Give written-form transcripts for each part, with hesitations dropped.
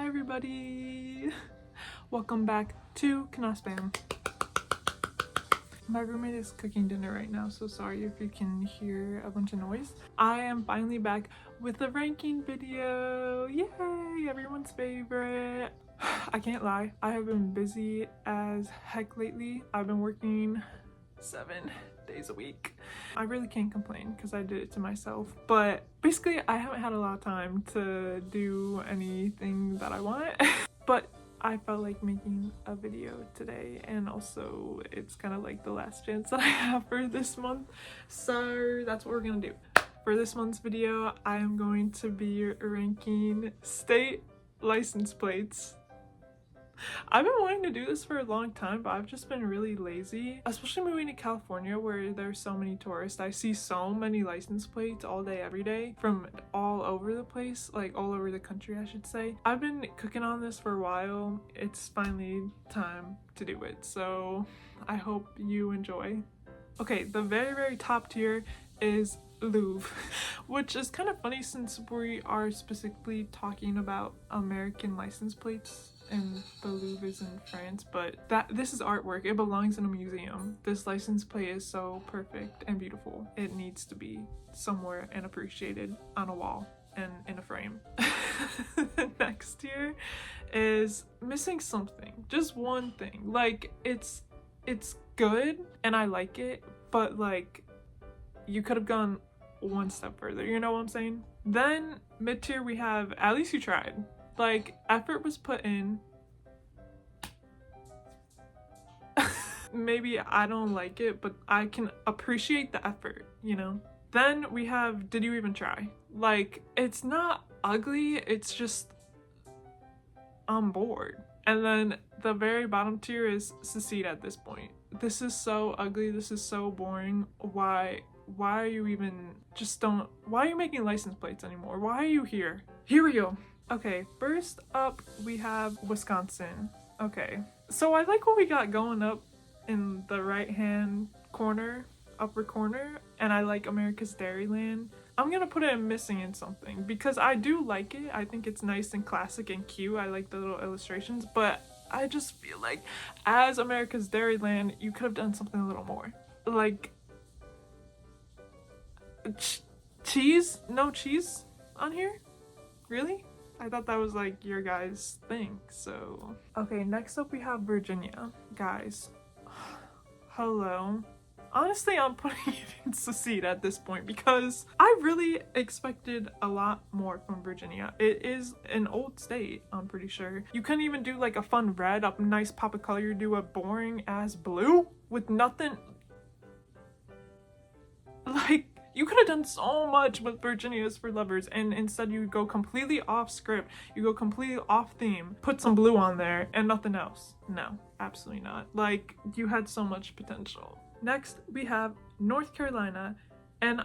everybody! Welcome back to kenahspam. My roommate is cooking dinner right now, so sorry if you can hear a bunch of noise. I am finally back with a ranking video! Yay! Everyone's favorite! I can't lie, I have been busy as heck lately. I've been working 7 days a week. I really can't complain because I did it to myself, but basically I haven't had a lot of time to do anything that I want. But I felt like making a video today, and also it's kind of like the last chance that I have for this month, so that's what we're gonna do. For this month's video, I am going to be ranking state license plates. I've been wanting to do this for a long time, but I've just been really lazy, especially moving to California where there's so many tourists. I see so many license plates all day every day from all over the place, like all over the country I should say. I've been cooking on this for a while. It's finally time to do it, so I hope you enjoy. Okay, the very top tier is Louvre, which is kind of funny since we are specifically talking about American license plates and the Louvre is in France, but this is artwork. It belongs in a museum. This license plate is so perfect and beautiful. It needs to be somewhere and appreciated on a wall and in a frame. Next tier is missing something, just one thing. Like it's good and I like it, but like you could have gone one step further, you know what I'm saying? Then mid tier we have at least you tried. Like, effort was put in. Maybe I don't like it, but I can appreciate the effort, you know? Then we have did you even try? Like, it's not ugly, it's just I'm bored. And then the very bottom tier is succeed at this point. This is so ugly, this is so boring. Why are you even why are you making license plates anymore? Why are you here? Here we go. Okay, first up we have Wisconsin. Okay, so I like what we got going up in the right hand corner, upper corner, and I like America's Dairyland. I'm gonna put it in missing in something because I do like it. I think it's nice and classic and cute. I like the little illustrations, but I just feel like as America's Dairyland, you could have done something a little more. Like cheese? No cheese on here? Really? I thought that was like your guys' thing, so. Okay, next up we have Virginia. Guys, hello. Honestly, I'm putting it in succeed at this point because I really expected a lot more from Virginia. It is an old state, I'm pretty sure. You couldn't even do like a fun red, a nice pop of color. You do a boring ass blue with nothing. Like, you could have done so much with Virginia's for Lovers, and instead you go completely off script, you go completely off theme, put some blue on there and nothing else. No, absolutely not. Like, you had so much potential. Next, we have North Carolina, and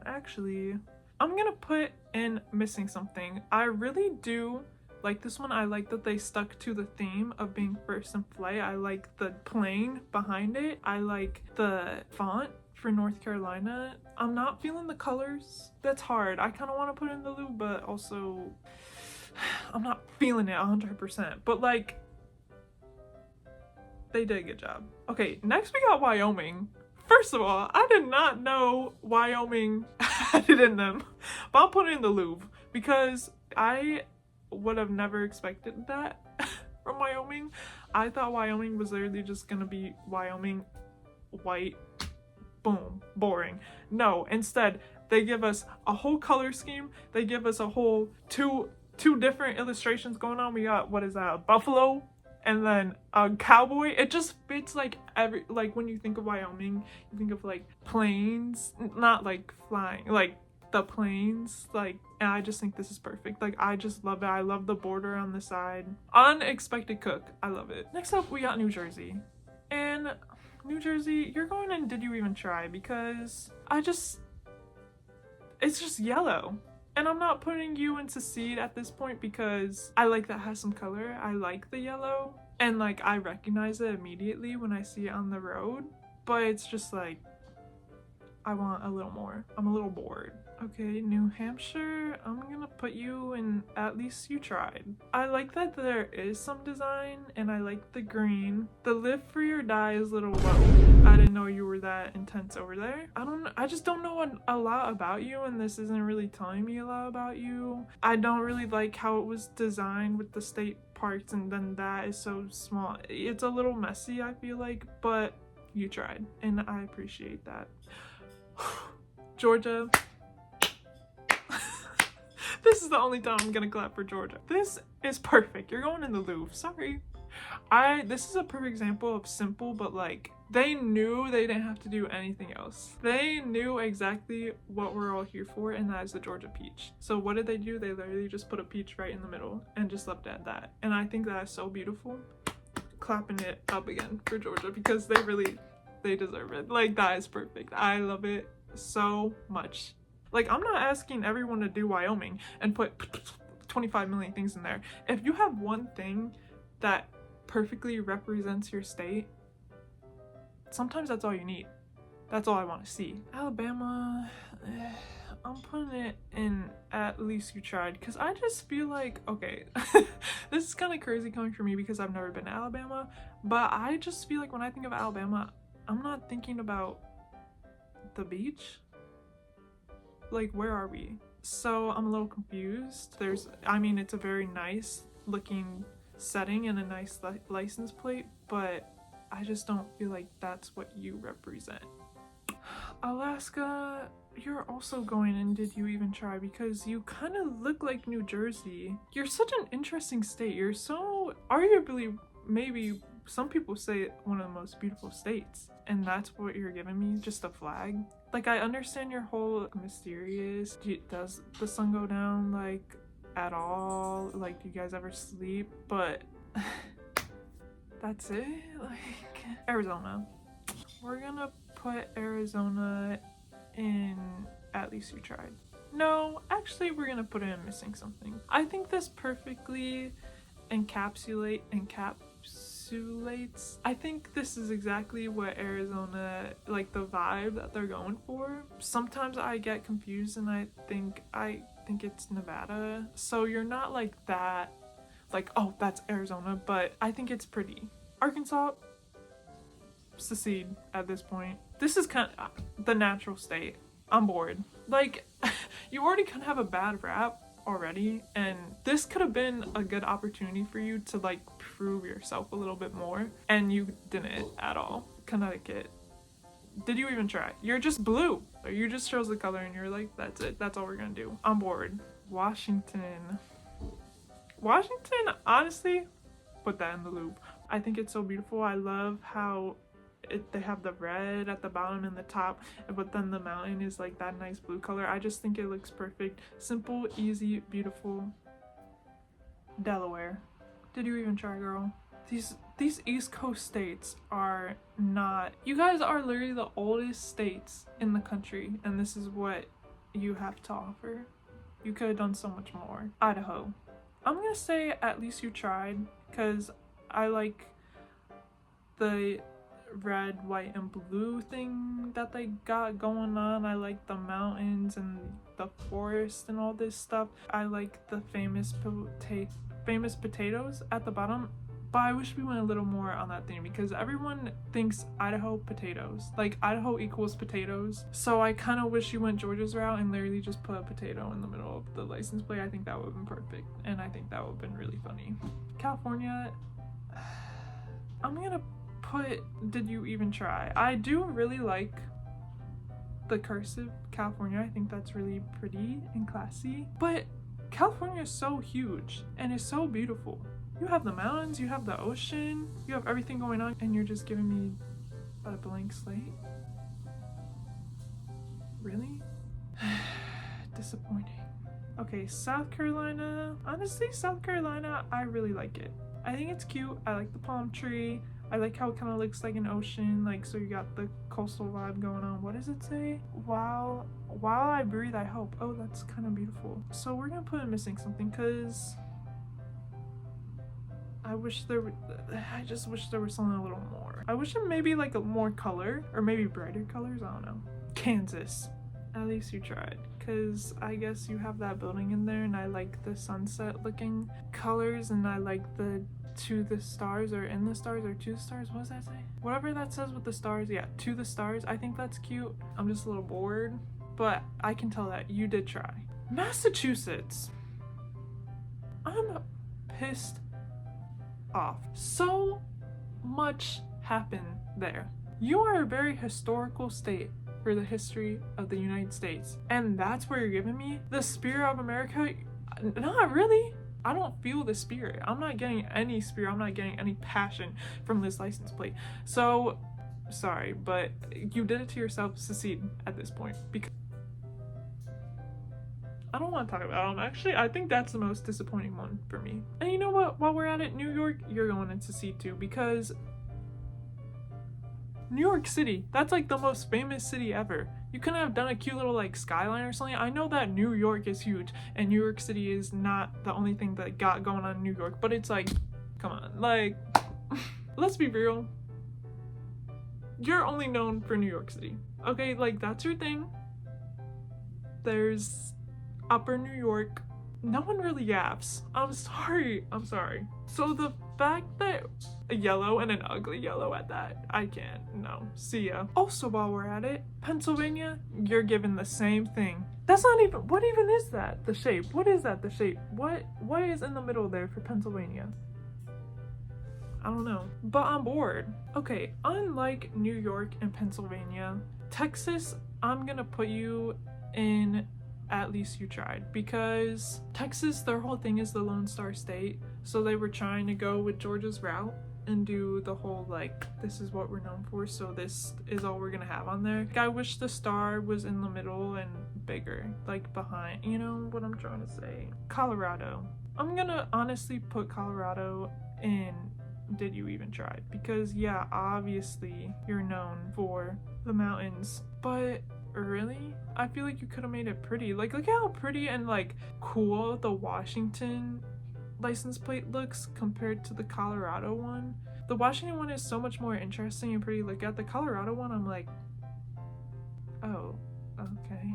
actually, I'm gonna put in missing something. I really do like this one. I like that they stuck to the theme of being first in flight. I like the plane behind it. I like the font for North Carolina. I'm not feeling the colors. That's hard. I kind of want to put in the Louvre, but also I'm not feeling it 100%. But like, they did a good job. Okay, next we got Wyoming. First of all, I did not know Wyoming had it in them, but I'll put it in the Louvre because I would have never expected that from Wyoming. I thought Wyoming was literally just gonna be Wyoming, white, boom, boring. No, instead they give us a whole color scheme. They give us a whole two different illustrations going on. We got, what is that, a buffalo and then a cowboy. It just fits like like when you think of Wyoming, you think of like planes, not like flying, like the planes, like, and I just think this is perfect. Like, I just love it. I love the border on the side. Unexpected cook, I love it. Next up we got New Jersey, and New Jersey, you're going in did you even try, because it's just yellow. And I'm not putting you in succeed at this point because I like that has some color. I like the yellow, and like I recognize it immediately when I see it on the road, but it's just like I want a little more. I'm a little bored. Okay, New Hampshire, I'm gonna put you in at least you tried. I like that there is some design, and I like the green. The lift for your dye is a little low. I didn't know you were that intense over there. I just don't know a lot about you, and this isn't really telling me a lot about you. I don't really like how it was designed with the state parks, and then that is so small. It's a little messy, I feel like, but you tried, and I appreciate that. Georgia. This is the only time I'm gonna clap for Georgia. This is perfect. You're going in the Louvre. Sorry. This is a perfect example of simple, but like, they knew they didn't have to do anything else. They knew exactly what we're all here for, and that is the Georgia peach. So what did they do? They literally just put a peach right in the middle and just left it at that. And I think that is so beautiful. Clapping it up again for Georgia, because they deserve it. Like, that is perfect. I love it so much. Like, I'm not asking everyone to do Wyoming and put 25 million things in there. If you have one thing that perfectly represents your state, sometimes that's all you need. That's all I want to see. Alabama, I'm putting it in at least you tried, because I just feel like, okay, this is kind of crazy coming from me because I've never been to Alabama, but I just feel like when I think of Alabama, I'm not thinking about the beach. Like, where are we? So I'm a little confused. I mean, it's a very nice looking setting and a nice license plate, but I just don't feel like that's what you represent. Alaska, you're also going in did you even try, because you kind of look like New Jersey. You're such an interesting state. You're so arguably, maybe some people say, one of the most beautiful states, and that's what you're giving me, just a flag. Like, I understand your whole mysterious, does the sun go down like at all, like do you guys ever sleep, but that's it. Like, Arizona, we're gonna put Arizona in at least you tried. No, actually, we're gonna put it in missing something. I think this perfectly encapsulates. I think this is exactly what Arizona, like the vibe that they're going for. Sometimes I get confused and I think it's Nevada. So you're not like that, like, oh, that's Arizona, but I think it's pretty. Arkansas, secede at this point. This is kind of the natural state. I'm bored. Like, you already kind of have a bad rap already, and this could have been a good opportunity for you to like prove yourself a little bit more, and you didn't at all. Connecticut, did you even try? You're just blue. You just chose the color and you're like, that's it, that's all we're gonna do. I'm bored. Washington, honestly, put that in the loop. I think it's so beautiful. I love how they have the red at the bottom and the top, but then the mountain is like that nice blue color. I just think it looks perfect. Simple, easy, beautiful. Delaware, did you even try, girl? These East Coast states are not, you guys are literally the oldest states in the country, and this is what you have to offer. You could have done so much more. Idaho, I'm gonna say at least you tried, because I like the red, white, and blue thing that they got going on. I like the mountains and the forest and all this stuff. I like the famous potatoes at the bottom, but I wish we went a little more on that thing, because everyone thinks Idaho potatoes, like Idaho equals potatoes. So I kind of wish you went Georgia's route and literally just put a potato in the middle of the license plate. I think that would have been perfect, and I think that would have been really funny. California, I'm gonna put did you even try. I do really like the cursive California. I think that's really pretty and classy, but California is so huge and it's so beautiful. You have the mountains, you have the ocean, you have everything going on, and you're just giving me a blank slate? Really? Disappointing. Okay, South Carolina. Honestly, South Carolina, I really like it. I think it's cute. I like the palm tree. I like how it kind of looks like an ocean, like, so you got the coastal vibe going on. What does it say? While I breathe, I hope. Oh, that's kind of beautiful. So we're gonna put in missing something, because I just wish there was something a little more. I wish it maybe like a more color, or maybe brighter colors. I don't know. Kansas, at least you tried, because I guess you have that building in there, and I like the sunset looking colors, and I like the to the stars or in the stars or to the stars. What does that say? Whatever that says with the stars. Yeah, to the stars. I think that's cute. I'm just a little bored, but I can tell that you did try. Massachusetts. I'm pissed off. So much happened there. You are a very historical state for the history of the United States, and that's where you're giving me the spirit of America? Not really. I don't feel the spirit. I'm not getting any spirit. I'm not getting any passion from this license plate. So, sorry, but you did it to yourself. Secede at this point, because I don't want to talk about them. Actually, I think that's the most disappointing one for me. And you know what? While we're at it, New York, you're going into secede too, because New York City, that's like the most famous city ever. You couldn't have done a cute little like skyline or something. I know that New York is huge and New York City is not the only thing that got going on in New York, but it's like, come on, like, let's be real. You're only known for New York City. Okay, like that's your thing. There's Upper New York. No one really yaps. I'm sorry. So the fact that a yellow and an ugly yellow at that, I can't. No. See ya. Also, while we're at it, Pennsylvania, you're given the same thing. That's not even, what even is that? The shape. What is that? The shape. What is in the middle there for Pennsylvania? I don't know. But I'm bored. Okay, unlike New York and Pennsylvania, Texas, I'm gonna put you in at least you tried, because Texas, their whole thing is the Lone Star State, so they were trying to go with Georgia's route and do the whole like, this is what we're known for, so this is all we're gonna have on there. Like, I wish the star was in the middle and bigger, like behind, you know what I'm trying to say. Colorado, I'm gonna honestly put Colorado in did you even try, because yeah, obviously you're known for the mountains, but really, I feel like you could have made it pretty. Like, look how pretty and like cool the Washington license plate looks compared to the Colorado one. The Washington one is so much more interesting and pretty. Look at the Colorado one, I'm like, oh, okay.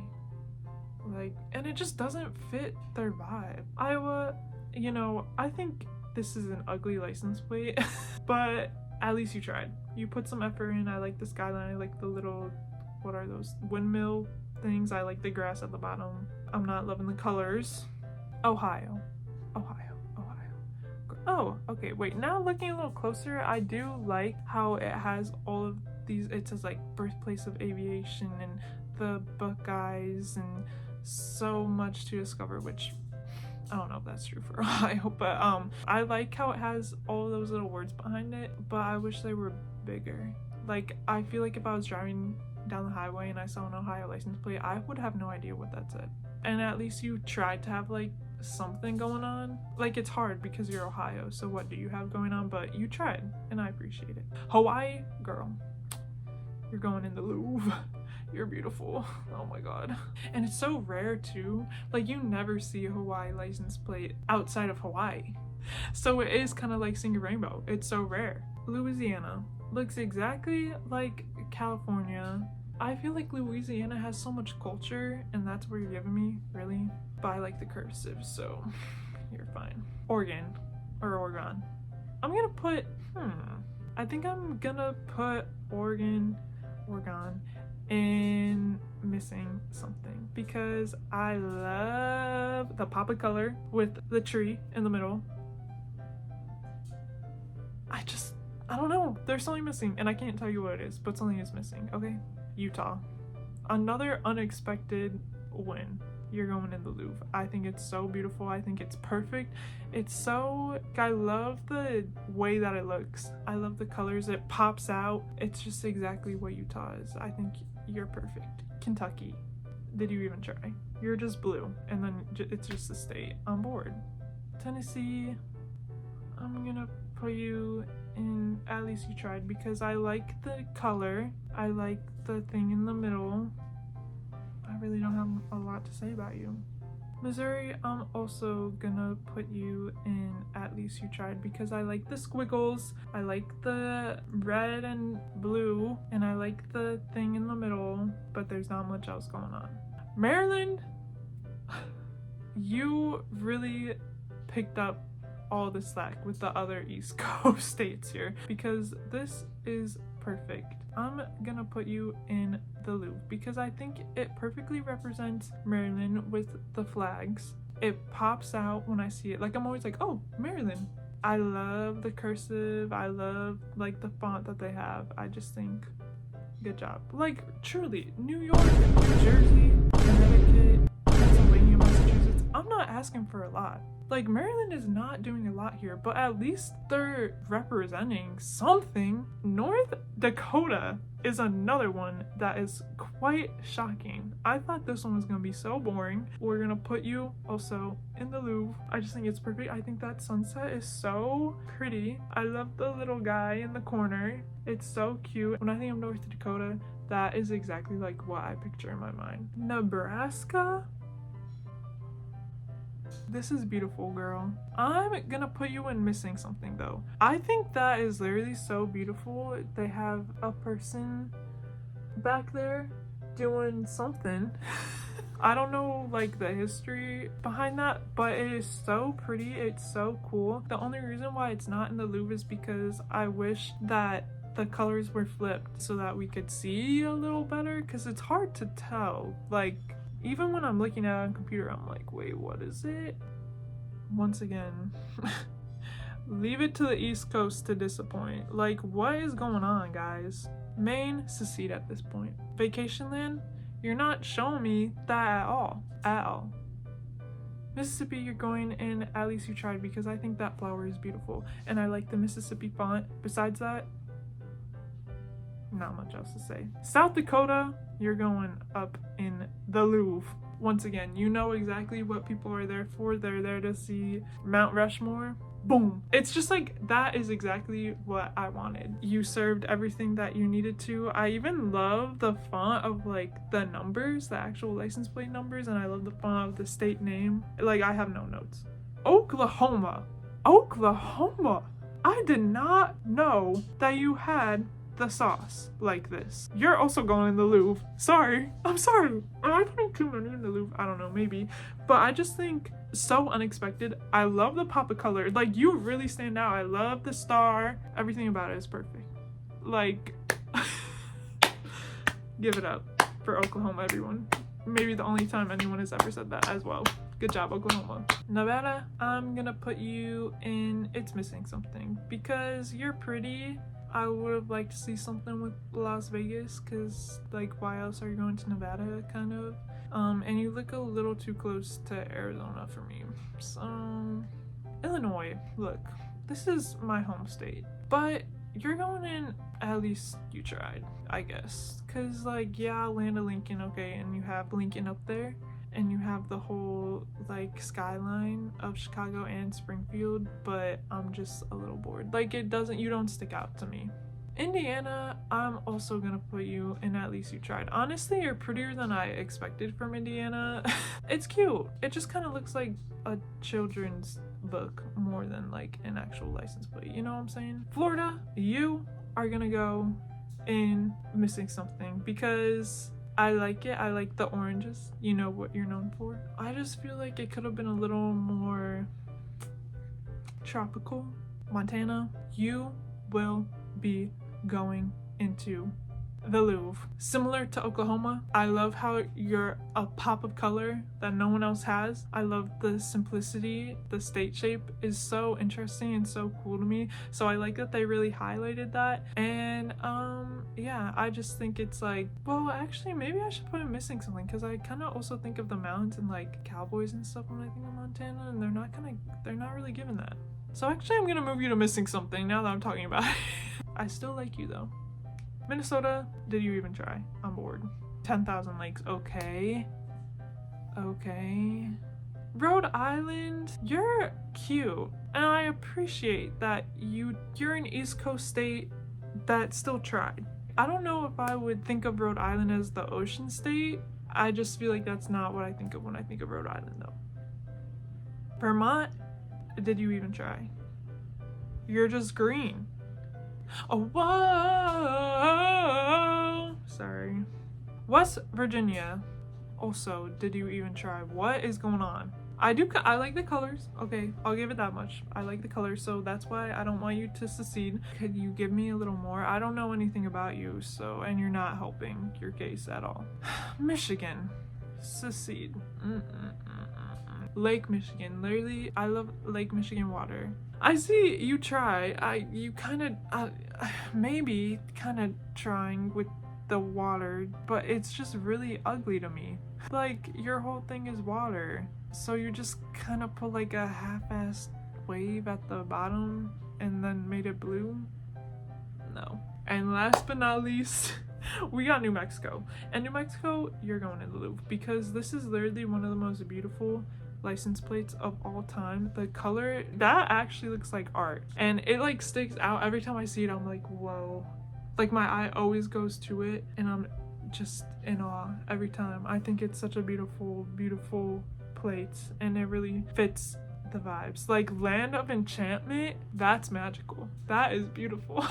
Like, and it just doesn't fit their vibe. Iowa, you know, I think this is an ugly license plate, but at least you tried. You put some effort in. I like the skyline. I like the little, what are those, windmill things. I like the grass at the bottom. I'm not loving the colors. Ohio. Oh, okay, wait, now looking a little closer, I do like how it has all of these, it says like birthplace of aviation and the Buckeyes and so much to discover, which I don't know if that's true for Ohio, but I like how it has all those little words behind it, but I wish they were bigger. Like, I feel like if I was driving down the highway and I saw an Ohio license plate, I would have no idea what that said. And at least you tried to have like something going on. Like, it's hard because you're Ohio, so what do you have going on? But you tried, and I appreciate it. Hawaii, girl, you're going in the Louvre. You're beautiful. Oh my god. And it's so rare too. Like, you never see a Hawaii license plate outside of Hawaii. So it is kind of like seeing a rainbow. It's so rare. Louisiana looks exactly like California. I feel like Louisiana has so much culture, and that's where you're giving me, really. But I like the cursive, so you're fine. Oregon, or Oregon. I'm gonna put, I think I'm gonna put Oregon, and missing something, because I love the pop of color with the tree in the middle. I don't know, there's something missing, and I can't tell you what it is, but something is missing. Okay, Utah, another unexpected win. You're going in the Louvre. I think it's so beautiful. I think it's perfect. It's so, I love the way that it looks. I love the colors. It pops out. It's just exactly what Utah is. I think you're perfect. Kentucky, did you even try? You're just blue, and then it's just a state. I'm bored. Tennessee, I'm gonna put you in at least you tried, because I like the color. I like the thing in the middle. I really don't have a lot to say about you. Missouri, I'm also gonna put you in at least you tried, because I like the squiggles, I like the red and blue, and I like the thing in the middle, but there's not much else going on. Maryland, you really picked up all the slack with the other East Coast states here, because this is perfect. I'm gonna put you in the Louvre because I think it perfectly represents Maryland with the flags. It pops out when I see it. Like, I'm always like, oh, Maryland. I love the cursive. I love like the font that they have. I just think good job. Like, truly, New York, New Jersey, Connecticut, Pennsylvania, Massachusetts, I'm not asking for a lot. Like, Maryland is not doing a lot here, but at least they're representing something. North Dakota is another one that is quite shocking. I thought this one was gonna be so boring. We're gonna put you also in the Louvre. I just think it's perfect. I think that sunset is so pretty. I love the little guy in the corner. It's so cute. When I think of North Dakota, that is exactly like what I picture in my mind. Nebraska? This is beautiful, girl. I'm gonna put you in missing something though. I think that is literally so beautiful. They have a person back there doing something. I don't know like the history behind that, but it is so pretty. It's so cool. The only reason why it's not in the Louvre is because I wish that the colors were flipped so that we could see a little better, because it's hard to tell. Like, even when I'm looking at it on a computer, I'm like, wait, what is it? Once again, leave it to the East Coast to disappoint. Like, what is going on, guys? Maine, secede at this point. Vacation land, you're not showing me that at all. At all. Mississippi, you're going in At Least You Tried, because I think that flower is beautiful. And I like the Mississippi font. Besides that, not much else to say. South Dakota, you're going up in the Louvre. Once again, you know exactly what people are there for. They're there to see Mount Rushmore. Boom. It's just like, that is exactly what I wanted. You served everything that you needed to. I even love the font of like the numbers, the actual license plate numbers, and I love the font of the state name. Like, I have no notes. Oklahoma. Oklahoma. I did not know that you had the sauce like this. You're also going in the Louvre. Sorry. I'm sorry. Am I putting too many in the Louvre? I don't know, maybe. But I just think so unexpected. I love the pop of color. Like, you really stand out. I love the star. Everything about it is perfect. Like, give it up for Oklahoma, everyone. Maybe the only time anyone has ever said that as well. Good job, Oklahoma. Nevada, I'm gonna put you in It's Missing Something, because you're pretty. I would have liked to see something with Las Vegas, because like, why else are you going to Nevada, kind of? And you look a little too close to Arizona for me. So, Illinois, look, this is my home state, but you're going in At Least You Tried, I guess. Because like, yeah, land of Lincoln, okay, and you have Lincoln up there, and you have the whole like skyline of Chicago and Springfield, but I'm just a little bored. Like, you don't stick out to me. Indiana, I'm also gonna put you in At Least You Tried. Honestly, you're prettier than I expected from Indiana. It's cute. It just kind of looks like a children's book more than like an actual license plate, you know what I'm saying? Florida, you are gonna go in Missing Something, because I like it. I like the oranges. You know what you're known for. I just feel like it could have been a little more tropical. Montana, you will be going into the Louvre. Similar to Oklahoma, I love how you're a pop of color that no one else has. I love the simplicity. The state shape is so interesting and so cool to me. So I like that they really highlighted that. And yeah, I just think it's like, well, actually maybe I should put in Missing Something, because I kind of also think of the mountains and like cowboys and stuff when I think of Montana, and they're not really given that. So actually I'm gonna move you to Missing Something now that I'm talking about it. I still like you though. Minnesota, did you even try? I'm bored. 10,000 Lakes, okay. Okay. Rhode Island, you're cute. And I appreciate that you're an East Coast state that still tried. I don't know if I would think of Rhode Island as the ocean state. I just feel like that's not what I think of when I think of Rhode Island though. Vermont, did you even try? You're just green. Oh, whoa! Sorry. West Virginia, also, did you even try? What is going on? I like the colors. Okay, I'll give it that much. I like the colors, so that's why I don't want you to secede. Could you give me a little more? I don't know anything about you, so, and you're not helping your case at all. Michigan, secede. Lake Michigan, literally, I love Lake Michigan water. I see you try. You kind of, maybe kind of trying with the water, but it's just really ugly to me. Like, your whole thing is water, so you just kind of put like a half-assed wave at the bottom and then made it blue? No. And last but not least, we got New Mexico. And New Mexico, you're going to the Louvre, because this is literally one of the most beautiful license plates of all time. The color, that actually looks like art, and it like sticks out every time I see it. I'm like, whoa. Like, my eye always goes to it, and I'm just in awe every time. I think it's such a beautiful, beautiful plate, and it really fits the vibes. Like, Land of Enchantment, that's magical. That is beautiful.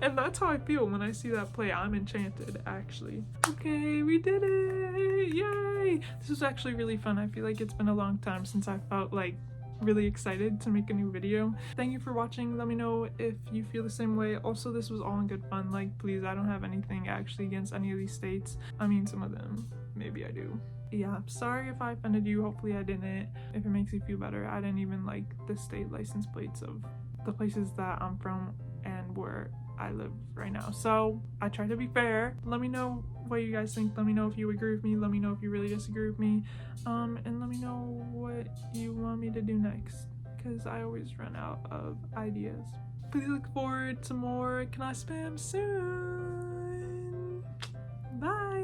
And that's how I feel when I see that plate. I'm enchanted, actually. Okay, we did it! Yay! This was actually really fun. I feel like it's been a long time since I felt like really excited to make a new video. Thank you for watching. Let me know if you feel the same way. Also, this was all in good fun. Like, please, I don't have anything actually against any of these states. I mean, some of them, maybe I do. Yeah, sorry if I offended you. Hopefully I didn't. If it makes you feel better, I didn't even like the state license plates of the places that I'm from and where I live right now. So I try to be fair. Let me know what you guys think. Let me know if you agree with me. Let me know if you really disagree with me. And let me know what you want me to do next, because I always run out of ideas. Please look forward to more Can I Spam soon. Bye.